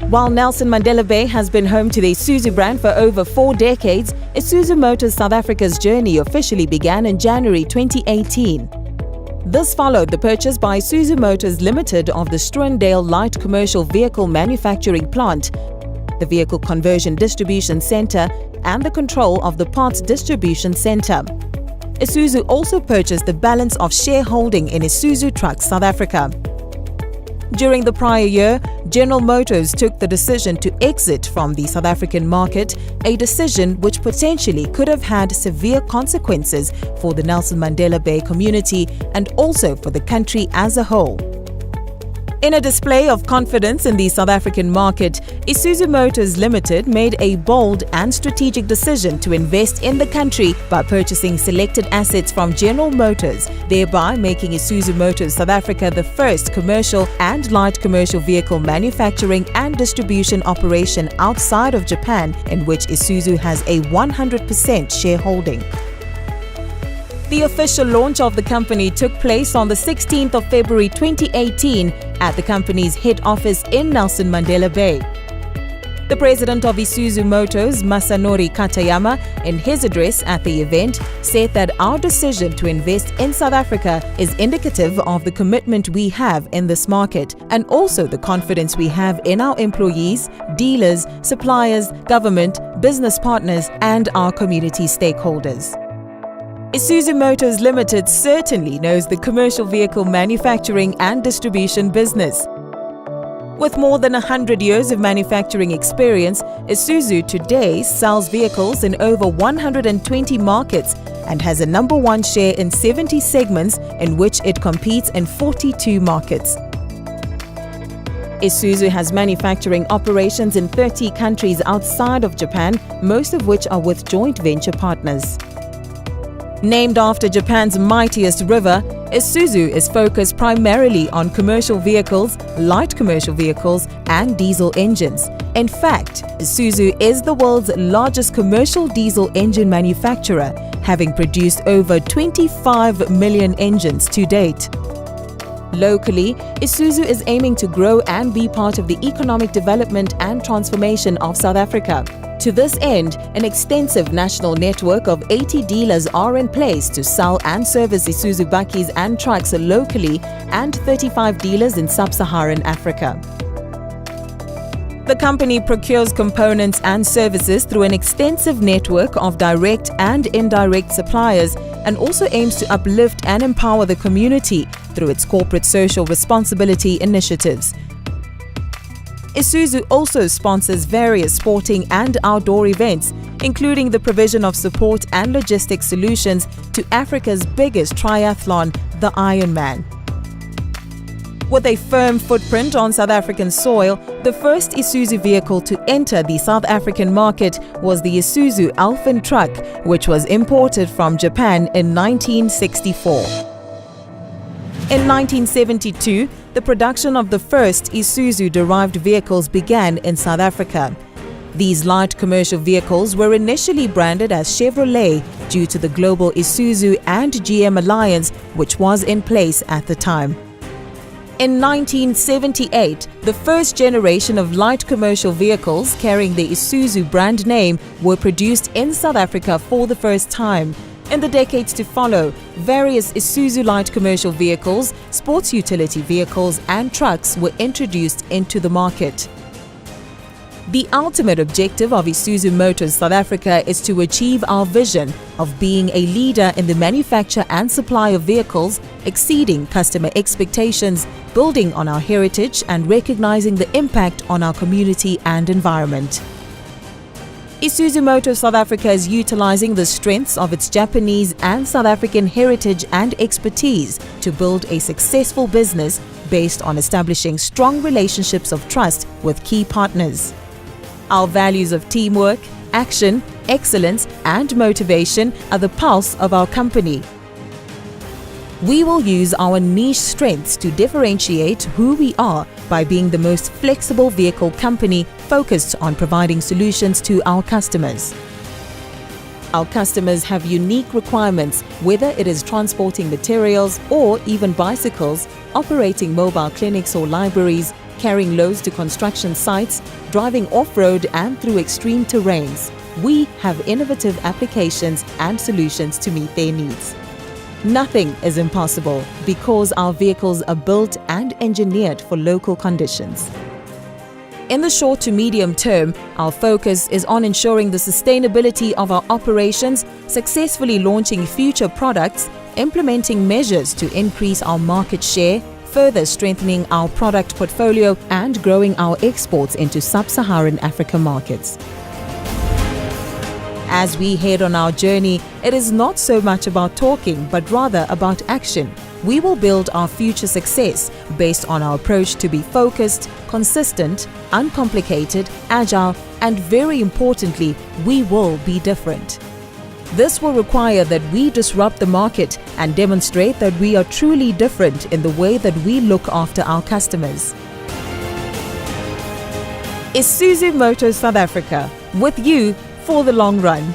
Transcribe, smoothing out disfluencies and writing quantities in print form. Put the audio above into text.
While Nelson Mandela Bay has been home to the Isuzu brand for over 4 decades, Isuzu Motors South Africa's journey officially began in January 2018. This followed the purchase by Isuzu Motors Limited of the Struendale Light Commercial Vehicle Manufacturing Plant, the Vehicle Conversion Distribution Centre, and the control of the Parts Distribution Centre. Isuzu also purchased the balance of shareholding in Isuzu Trucks South Africa. During the prior year, General Motors took the decision to exit from the South African market, a decision which potentially could have had severe consequences for the Nelson Mandela Bay community and also for the country as a whole. In a display of confidence in the South African market, Isuzu Motors Limited made a bold and strategic decision to invest in the country by purchasing selected assets from General Motors, thereby making Isuzu Motors South Africa the first commercial and light commercial vehicle manufacturing and distribution operation outside of Japan in which Isuzu has a 100% shareholding. The official launch of the company took place on the 16th of February 2018 at the company's head office in Nelson Mandela Bay. The president of Isuzu Motors, Masanori Katayama, in his address at the event, said that our decision to invest in South Africa is indicative of the commitment we have in this market and also the confidence we have in our employees, dealers, suppliers, government, business partners, and our community stakeholders. Isuzu Motors Limited certainly knows the commercial vehicle manufacturing and distribution business. With more than 100 years of manufacturing experience, Isuzu today sells vehicles in over 120 markets and has a number 1 share in 70 segments in which it competes in 42 markets. Isuzu has manufacturing operations in 30 countries outside of Japan, most of which are with joint venture partners. Named after Japan's mightiest river, Isuzu is focused primarily on commercial vehicles, light commercial vehicles, and diesel engines. In fact, Isuzu is the world's largest commercial diesel engine manufacturer, having produced over 25 million engines to date. Locally, Isuzu is aiming to grow and be part of the economic development and transformation of South Africa. To this end, an extensive national network of 80 dealers are in place to sell and service Isuzu bakkies and trucks locally and 35 dealers in sub-Saharan Africa. The company procures components and services through an extensive network of direct and indirect suppliers and also aims to uplift and empower the community through its corporate social responsibility initiatives. Isuzu also sponsors various sporting and outdoor events, including the provision of support and logistics solutions to Africa's biggest triathlon, the Ironman. With a firm footprint on South African soil, the first Isuzu vehicle to enter the South African market was the Isuzu Alpine truck, which was imported from Japan in 1964. In 1972, the production of the first Isuzu-derived vehicles began in South Africa. These light commercial vehicles were initially branded as Chevrolet due to the global Isuzu and GM alliance which was in place at the time. In 1978, the first generation of light commercial vehicles carrying the Isuzu brand name were produced in South Africa for the first time. In the decades to follow, various Isuzu light commercial vehicles, sports utility vehicles, and trucks were introduced into the market. The ultimate objective of Isuzu Motors South Africa is to achieve our vision of being a leader in the manufacture and supply of vehicles, exceeding customer expectations, building on our heritage, and recognizing the impact on our community and environment. Isuzu Motors South Africa is utilizing the strengths of its Japanese and South African heritage and expertise to build a successful business based on establishing strong relationships of trust with key partners. Our values of teamwork, action, excellence, and motivation are the pulse of our company. We will use our niche strengths to differentiate who we are by being the most flexible vehicle company focused on providing solutions to our customers. Our customers have unique requirements, whether it is transporting materials or even bicycles, operating mobile clinics or libraries, carrying loads to construction sites, driving off-road and through extreme terrains. We have innovative applications and solutions to meet their needs. Nothing is impossible because our vehicles are built and engineered for local conditions. In the short to medium term, our focus is on ensuring the sustainability of our operations, successfully launching future products, implementing measures to increase our market share, further strengthening our product portfolio and growing our exports into sub-Saharan Africa markets. As we head on our journey, it is not so much about talking, but rather about action. We will build our future success based on our approach to be focused, consistent, uncomplicated, agile, and very importantly, we will be different. This will require that we disrupt the market and demonstrate that we are truly different in the way that we look after our customers. Isuzu Motors South Africa, with you for the long run.